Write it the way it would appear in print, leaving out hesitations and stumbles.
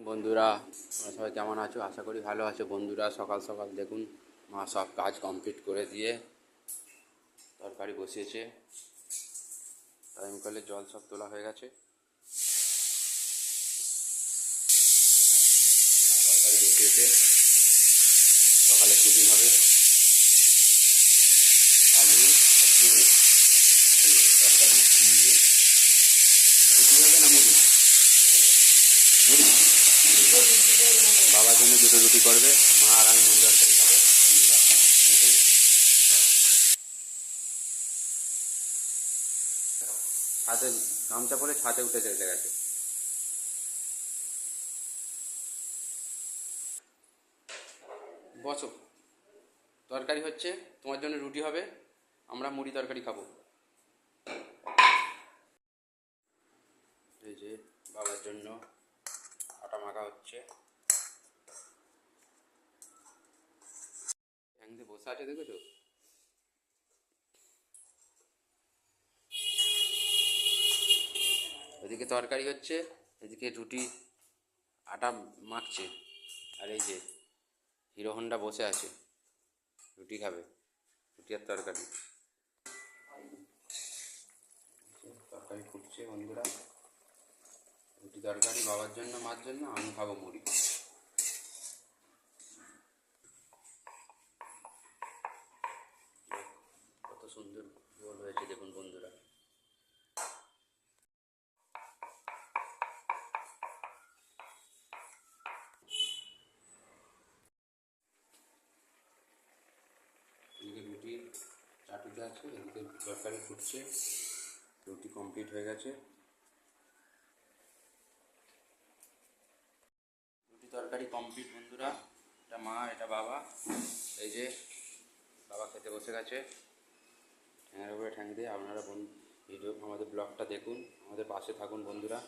বন্ধুরা, তোমরা সবাই কেমন আছো? আশা করি ভালো আছো। বন্ধুরা, সকাল সকাল দেখুন মা সব কাজ কমপ্লিট করে দিয়ে তরকারি বসিয়েছে। টাইম কলে জল সব তোলা হয়ে গেছে। তরকারি বসিয়েছে, সকালে টিফিন হবে আলু আর ডিম। আলু তরকারি, মুড়ি। রুটি হবে না মুড়ি? মুড়ি। বাবার জন্য দুটো রুটি করবে, মা আর আমি মুড়ি তরকারি খাবো। বন্ধুরা দেখুন, ছাদে গামছা পরে ছাদে উঠে যেতে গেছে। বসো, তরকারি হচ্ছে, তোমার জন্য রুটি হবে, আমরা মুড়ি তরকারি খাবো। এই যে বাবার জন্য আটা মাখা হচ্ছে। হ্যাংদে বসে আছে, দেখেছো? ওদিকে তরকারি হচ্ছে, এদিকে রুটি আটা মাখছে। আর এই যে হিরো হন্ডা বসে আছে, রুটি খাবে, রুটি আর তরকারি। তরকারি ফুটছে বন্ধুরা, রুটি তরকারি বাবার জন্য, মার জন্য, আমি খাবো মুড়ি। কত সুন্দর গোল হয়েছে দেখুন বন্ধুরা। এদিকে রুটি চাটুতে আছে, এদিকে তরকারি ফুটছে, রুটি কমপ্লিট হয়ে গেছে। রুটি তরকারি কমপ্লিট বন্ধুরা। এটা মা, এটা বাবা। এই যে বাবা খেতে বসে গেছে, ঠ্যাঙের উপরে ঠ্যাং দিয়ে। আপনারা ভিডিও আমাদের ব্লগটা দেখুন, আমাদের পাশে থাকুন বন্ধুরা।